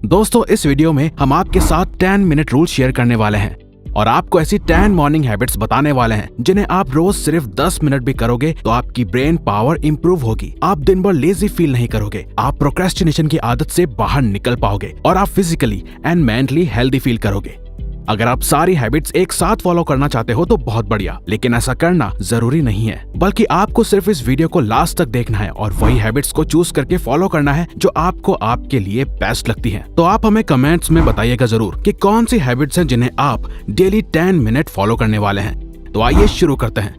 दोस्तों इस वीडियो में हम आपके साथ 10 मिनट रूल शेयर करने वाले हैं और आपको ऐसी 10 मॉर्निंग हैबिट्स बताने वाले हैं जिन्हें आप रोज सिर्फ 10 मिनट भी करोगे तो आपकी ब्रेन पावर इंप्रूव होगी। आप दिन भर लेजी फील नहीं करोगे, आप प्रोक्रेस्टिनेशन की आदत से बाहर निकल पाओगे और आप physically and mentally healthy feel करोगे। अगर आप सारी हैबिट्स एक साथ फॉलो करना चाहते हो तो बहुत बढ़िया, लेकिन ऐसा करना जरूरी नहीं है, बल्कि आपको सिर्फ इस वीडियो को लास्ट तक देखना है और वही हैबिट्स को चूज करके फॉलो करना है जो आपको आपके लिए बेस्ट लगती हैं। तो आप हमें कमेंट्स में बताइएगा जरूर कि कौन सी हैबिट्स हैं जिन्हें आप डेली 10 मिनट फॉलो करने वाले हैं। तो आइए शुरू करते हैं।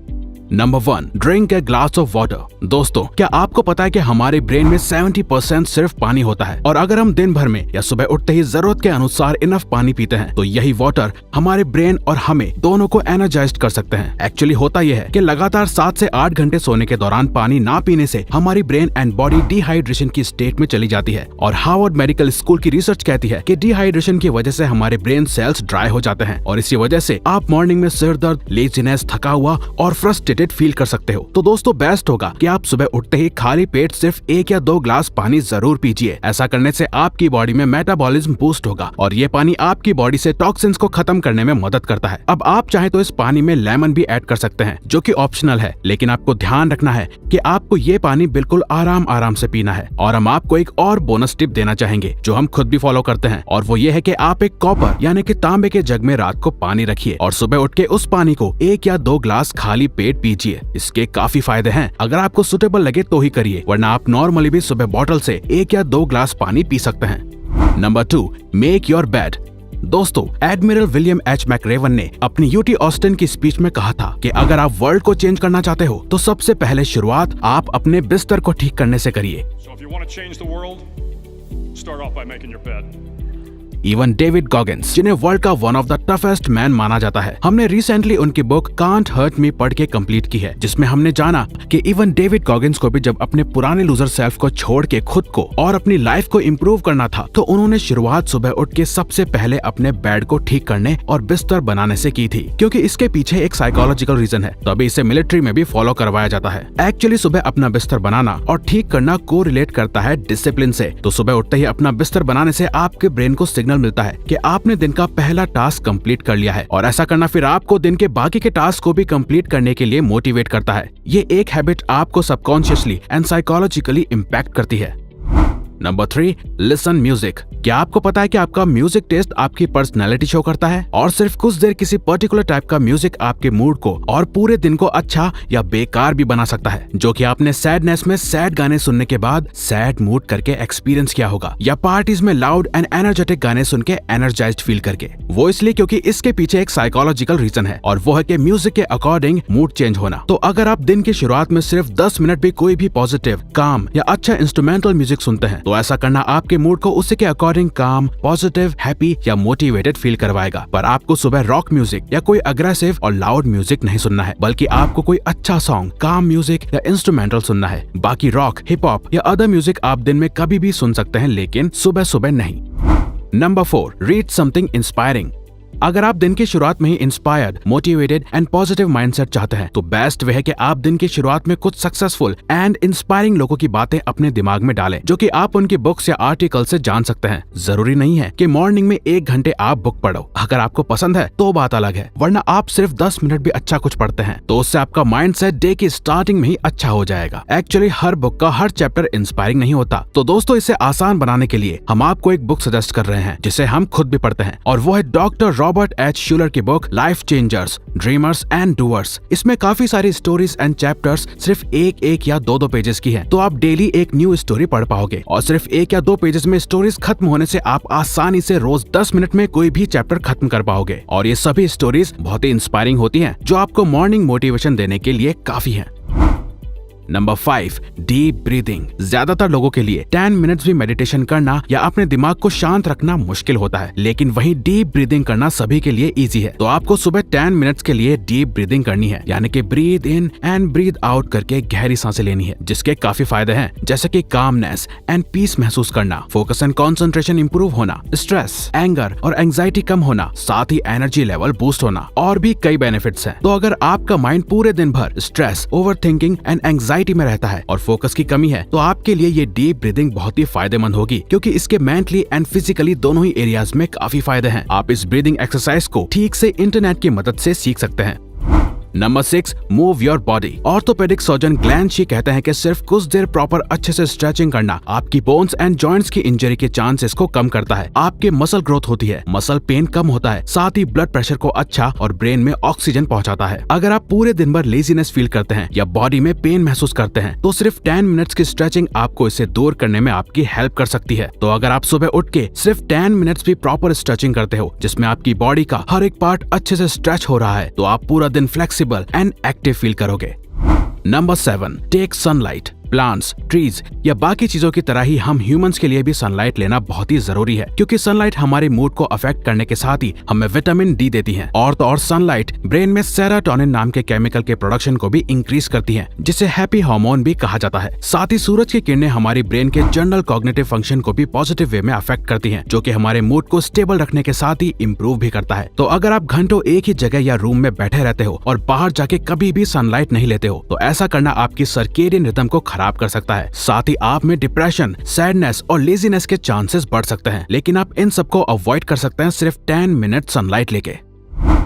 Number 1, drink a glass of water. दोस्तों क्या आपको पता है कि हमारे ब्रेन में 70% सिर्फ पानी होता है और अगर हम दिन भर में या सुबह उठते ही जरूरत के अनुसार इनफ पानी पीते हैं तो यही वाटर हमारे ब्रेन और हमें दोनों को एनर्जाइज कर सकते हैं। एक्चुअली होता यह है कि लगातार 7 से 8 घंटे सोने के दौरान पानी ना पीने से हमारी ब्रेन एंड बॉडी डिहाइड्रेशन की स्टेट में चली जाती है और हार्वर्ड मेडिकल स्कूल की रिसर्च कहती है कि डिहाइड्रेशन की वजह से हमारे ब्रेन सेल्स ड्राई हो जाते हैं और इसी वजह से आप मॉर्निंग में सिर दर्द, लेजीनेस, थका हुआ और फ्रस्ट्रेटेड फील कर सकते हो। तो दोस्तों बेस्ट होगा कि आप सुबह उठते ही खाली पेट सिर्फ 1 या 2 ग्लास पानी जरूर पीजिए। ऐसा करने से आपकी बॉडी में मेटाबॉलिज्म बूस्ट होगा और ये पानी आपकी बॉडी से टॉक्सिन्स को खत्म करने में मदद करता है। अब आप चाहे तो इस पानी में लेमन भी ऐड कर सकते हैं जो कि ऑप्शनल है, लेकिन आपको ध्यान रखना है कि आपको ये पानी बिल्कुल आराम से पीना है। और हम आपको एक और बोनस टिप देना चाहेंगे जो हम खुद भी फॉलो करते हैं और वो ये है कि आप एक कॉपर यानी कि तांबे के जग में रात को पानी रखिए और सुबह उठ के उस पानी को 1 या 2 ग्लास खाली पेट पीजिए। इसके काफी फायदे हैं। अगर आपको सुटेबल लगे तो ही करिए, वरना आप नॉर्मली भी सुबह बॉटल से 1 या 2 ग्लास पानी पी सकते हैं। Number 2, make your bed. दोस्तों एडमिरल विलियम एच मैकरेवन ने अपनी यूटी ऑस्टिन की स्पीच में कहा था कि अगर आप वर्ल्ड को चेंज करना चाहते हो तो सबसे पहले शुरुआत आप अपने बिस्तर को ठीक करने से करिए। इवन डेविड गॉगिंस, जिन्हें वर्ल्ड का one of the toughest man माना जाता है, हमने रिसेंटली उनकी बुक कांट हर्ट मी पढ़ के कंप्लीट की है, जिसमें हमने जाना कि इवन डेविड गॉगिंस को भी जब अपने पुराने लूजर सेल्फ को छोड़ के खुद को और अपनी लाइफ को इम्प्रूव करना था तो उन्होंने शुरुआत सुबह उठ के सबसे पहले अपने बेड को ठीक करने और बिस्तर बनाने से की थी, क्योंकि इसके पीछे एक साइकोलॉजिकल रीजन है। तो अभी इसे मिलिट्री में भी फॉलो करवाया जाता है। एक्चुअली सुबह अपना बिस्तर बनाना और ठीक करना को रिलेट करता है डिसिप्लिन से। तो सुबह उठते ही अपना बिस्तर बनाने से आपके ब्रेन को सिग्नल मिलता है कि आपने दिन का पहला टास्क कंप्लीट कर लिया है और ऐसा करना फिर आपको दिन के बाकी के टास्क को भी कंप्लीट करने के लिए मोटिवेट करता है। ये एक हैबिट आपको सबकॉन्शियसली एंड साइकोलॉजिकली इम्पैक्ट करती है। Number 3, listen music. क्या आपको पता है कि आपका म्यूजिक टेस्ट आपकी पर्सनैलिटी शो करता है और सिर्फ कुछ देर किसी पर्टिकुलर टाइप का म्यूजिक आपके मूड को और पूरे दिन को अच्छा या बेकार भी बना सकता है, जो कि आपने सैडनेस में सैड गाने सुनने के बाद सैड मूड करके एक्सपीरियंस किया होगा या पार्टीज में लाउड एंड एनर्जेटिक गाने सुन के एनर्जाइज्ड फील करके। वो इसलिए क्योंकि इसके पीछे एक साइकोलॉजिकल रीजन है और वो है कि म्यूजिक के अकॉर्डिंग मूड चेंज होना। तो अगर आप दिन की शुरुआत में सिर्फ 10 मिनट भी कोई भी पॉजिटिव, काम या अच्छा इंस्ट्रूमेंटल म्यूजिक सुनते हैं तो ऐसा करना आपके मूड को उसी के अकॉर्डिंग काम, पॉजिटिव, हैप्पी या मोटिवेटेड फील करवाएगा। पर आपको सुबह रॉक म्यूजिक या कोई अग्रेसिव और लाउड म्यूजिक नहीं सुनना है, बल्कि आपको कोई अच्छा सॉन्ग, काम म्यूजिक या इंस्ट्रूमेंटल सुनना है। बाकी रॉक, हिप हॉप या अदर म्यूजिक आप दिन में कभी भी सुन सकते हैं, लेकिन सुबह सुबह नहीं। Number 4, read something inspiring. अगर आप दिन की शुरुआत में ही inspired, motivated and positive mindset चाहते हैं तो बेस्ट वे है कि आप दिन की शुरुआत में कुछ सक्सेसफुल एंड इंस्पायरिंग लोगों की बातें अपने दिमाग में डालें, जो कि आप उनकी बुक्स या आर्टिकल से जान सकते हैं। जरूरी नहीं है कि मॉर्निंग में 1 घंटे आप बुक पढ़ो। अगर आपको पसंद है तो बात अलग है, वरना आप सिर्फ 10 मिनट भी अच्छा कुछ पढ़ते हैं तो उससे आपका माइंडसेट डे की स्टार्टिंग में ही अच्छा हो जाएगा। एक्चुअली हर बुक का हर चैप्टर इंस्पायरिंग नहीं होता। तो दोस्तों इसे आसान बनाने के लिए हम आपको एक बुक सजेस्ट कर रहे हैं जिसे हम खुद भी पढ़ते हैं और वो है डॉक्टर रॉबर्ट एच शूलर की book life changers, dreamers and doers. इसमें काफी सारी स्टोरीज एंड चैप्टर्स सिर्फ 1 या 2 पेजेस की हैं, तो आप डेली एक न्यू स्टोरी पढ़ पाओगे और सिर्फ 1 या 2 पेजेस में स्टोरीज खत्म होने से आप आसानी से रोज 10 मिनट में कोई भी चैप्टर खत्म कर पाओगे और ये सभी स्टोरीज बहुत ही इंस्पायरिंग होती हैं, जो आपको मॉर्निंग मोटिवेशन देने के लिए काफी है। Number 5, deep breathing. ज्यादातर लोगों के लिए 10 मिनट्स भी मेडिटेशन करना या अपने दिमाग को शांत रखना मुश्किल होता है, लेकिन वहीं डीप ब्रीदिंग करना सभी के लिए इजी है। तो आपको सुबह 10 मिनट्स के लिए डीप ब्रीदिंग करनी है, यानी कि breathe in and breathe out करके गहरी सांसें लेनी है, जिसके काफी फायदे हैं, जैसे कि कामनेस एंड पीस महसूस करना, फोकस एंड कंसंट्रेशन इंप्रूव होना, स्ट्रेस, एंगर और एंजाइटी कम होना, साथ ही एनर्जी लेवल बूस्ट होना और भी कई बेनिफिट्स हैं। तो अगर आपका माइंड पूरे दिन भर stress, over thinking and anxiety anxiety में रहता है और फोकस की कमी है, तो आपके लिए ये डीप ब्रीदिंग बहुत ही फायदेमंद होगी, क्योंकि इसके मेंटली एंड फिजिकली दोनों ही एरियाज में काफी फायदे हैं। आप इस ब्रीदिंग एक्सरसाइज को ठीक से इंटरनेट की मदद से सीख सकते हैं। Number 6, move your body. Orthopaedic surgeon Glenn she कहते हैं कि सिर्फ कुछ देर प्रॉपर अच्छे से स्ट्रेचिंग करना आपकी बोन्स एंड जॉइंट्स की इंजरी के चांसेस को कम करता है। आपके मसल ग्रोथ होती है, मसल पेन कम होता है, साथ ही ब्लड प्रेशर को अच्छा और ब्रेन में ऑक्सीजन पहुंचाता है। अगर आप पूरे दिन भर लेजीनेस फील करते हैं या बॉडी में पेन महसूस करते हैं, तो सिर्फ 10 मिनट्स की स्ट्रेचिंग आपको इसे दूर करने में आपकी हेल्प कर सकती है। तो अगर आप सुबह उठ के सिर्फ 10 मिनट्स भी प्रॉपर स्ट्रेचिंग करते हो, जिसमें आपकी बॉडी का हर एक पार्ट अच्छे से स्ट्रेच हो रहा है, तो आप पूरा दिन फ्लेक्सिबल एंड एक्टिव फील करोगे। Number 7, take sunlight. Plants, trees या बाकी चीजों की तरह ही हम ह्यूमंस के लिए भी सनलाइट लेना बहुत ही जरूरी है, क्योंकि सनलाइट हमारे मूड को अफेक्ट करने के साथ ही हमें विटामिन डी देती है। और तो और सनलाइट ब्रेन में सेरोटोनिन नाम के केमिकल के प्रोडक्शन को भी इंक्रीज करती है, जिसे हैप्पी हार्मोन भी कहा जाता है। साथ ही सूरज की किरणें हमारी ब्रेन के जनरल कॉग्निटिव फंक्शन को भी पॉजिटिव वे में अफेक्ट करती है, जो कि हमारे मूड को स्टेबल रखने के साथ ही इम्प्रूव भी करता है। तो अगर आप घंटों एक ही जगह या रूम में बैठे रहते हो और बाहर जाके कभी भी सनलाइट नहीं लेते हो, तो ऐसा करना आपकी सर्केडियन रिदम को खराब कर सकता है। साथ ही आप में डिप्रेशन, सैडनेस और लेजीनेस के चांसेस बढ़ सकते हैं, लेकिन आप इन सबको अवॉइड कर सकते हैं सिर्फ 10 मिनट सनलाइट लेके।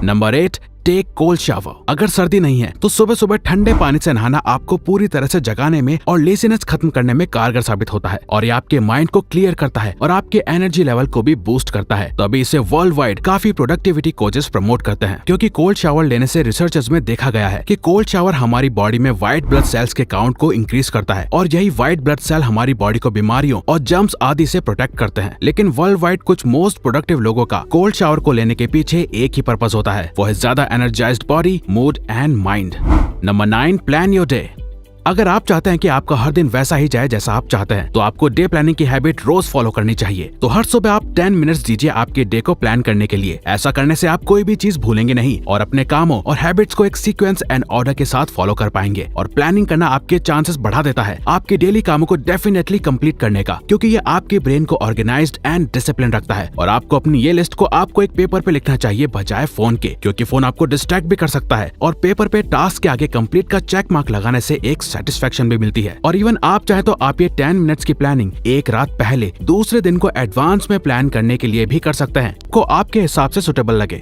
Number 8, take cold shower. अगर सर्दी नहीं है तो सुबह सुबह ठंडे पानी से नहाना आपको पूरी तरह से जगाने में और लेजीनेस खत्म करने में कारगर साबित होता है, और ये आपके माइंड को क्लियर करता है और आपके एनर्जी लेवल को भी बूस्ट करता है। तो अभी इसे वर्ल्ड वाइड काफी प्रोडक्टिविटी कोचेस प्रमोट करते हैं, क्योंकि कोल्ड शावर लेने से रिसर्चर्स में देखा गया है कि कोल्ड शावर हमारी बॉडी में व्हाइट ब्लड सेल्स के काउंट को इंक्रीज करता है, और यही व्हाइट ब्लड सेल हमारी बॉडी को बीमारियों और जर्म्स आदि से प्रोटेक्ट करते हैं। लेकिन वर्ल्ड वाइड कुछ मोस्ट प्रोडक्टिव लोगों का कोल्ड शावर को लेने के पीछे एक ही पर्पस होता है, वो है ज्यादा energised body, mood and mind. Number 9, plan your day. अगर आप चाहते हैं कि आपका हर दिन वैसा ही जाए जैसा आप चाहते हैं, तो आपको डे प्लानिंग की हैबिट रोज फॉलो करनी चाहिए। तो हर सुबह आप 10 मिनट्स दीजिए आपके डे को प्लान करने के लिए। ऐसा करने से आप कोई भी चीज भूलेंगे नहीं और अपने कामों और हैबिट्स को एक सीक्वेंस एंड ऑर्डर के साथ फॉलो कर पाएंगे। और प्लानिंग करना आपके चांसेस बढ़ा देता है आपके डेली कामों को डेफिनेटली कंप्लीट करने का, क्योंकि ये आपके ब्रेन को ऑर्गेनाइज्ड एंड डिसिप्लिन रखता है। और आपको अपनी ये लिस्ट को आपको एक पेपर पे लिखना चाहिए बजाय फोन के, क्योंकि फोन आपको डिस्ट्रैक्ट भी कर सकता है, और पेपर पे टास्क के आगे कंप्लीट का चेक मार्क लगाने से एक सेटिस्फेक्शन भी मिलती है। और इवन आप चाहे तो आप ये 10 मिनट्स की प्लानिंग एक रात पहले दूसरे दिन को एडवांस में प्लान करने के लिए भी कर सकते हैं, को आपके हिसाब से सुटेबल लगे।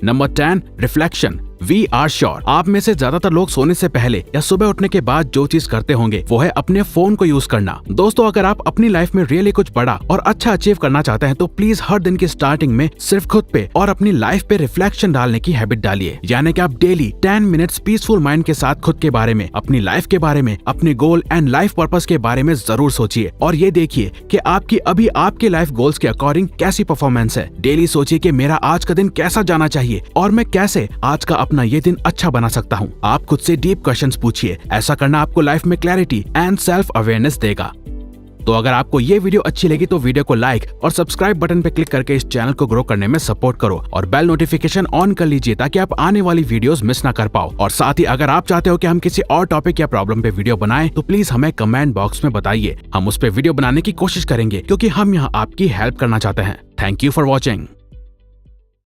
Number 10, reflection. We are sure आप में से ज्यादातर लोग सोने से पहले या सुबह उठने के बाद जो चीज करते होंगे वो है अपने फोन को यूज करना। दोस्तों, अगर आप अपनी लाइफ में रियली कुछ बड़ा और अच्छा अचीव करना चाहते हैं, तो प्लीज हर दिन की स्टार्टिंग में सिर्फ खुद पे और अपनी लाइफ पे रिफ्लेक्शन डालने की हैबिट डालिए। यानी कि आप डेली 10 मिनट्स पीसफुल माइंड के साथ खुद के बारे में, अपनी लाइफ के बारे में, अपने गोल एंड लाइफ पर्पस के बारे में जरूर सोचिए, और ये देखिए कि आपकी अभी आपके लाइफ गोल्स के अकॉर्डिंग कैसी परफॉर्मेंस है। डेली सोचिए कि मेरा आज का दिन कैसा जाना चाहिए और मैं कैसे आज का अपना ये दिन अच्छा बना सकता हूँ। आप खुद से डीप क्वेश्चंस पूछिए। ऐसा करना आपको लाइफ में क्लैरिटी एंड सेल्फ अवेयरनेस देगा। तो अगर आपको ये वीडियो अच्छी लगी तो वीडियो को लाइक और सब्सक्राइब बटन पे क्लिक करके इस चैनल को ग्रो करने में सपोर्ट करो, और बेल नोटिफिकेशन ऑन कर लीजिए ताकि आप आने वाली वीडियोस मिस ना कर पाओ। और साथ ही अगर आप चाहते हो कि हम किसी और टॉपिक या प्रॉब्लम पे वीडियो बनाएं, तो प्लीज हमें कमेंट बॉक्स में बताइए। हम उस पे वीडियो बनाने की कोशिश करेंगे, क्योंकि हम यहाँ आपकी हेल्प करना चाहते हैं। Thank you for watching.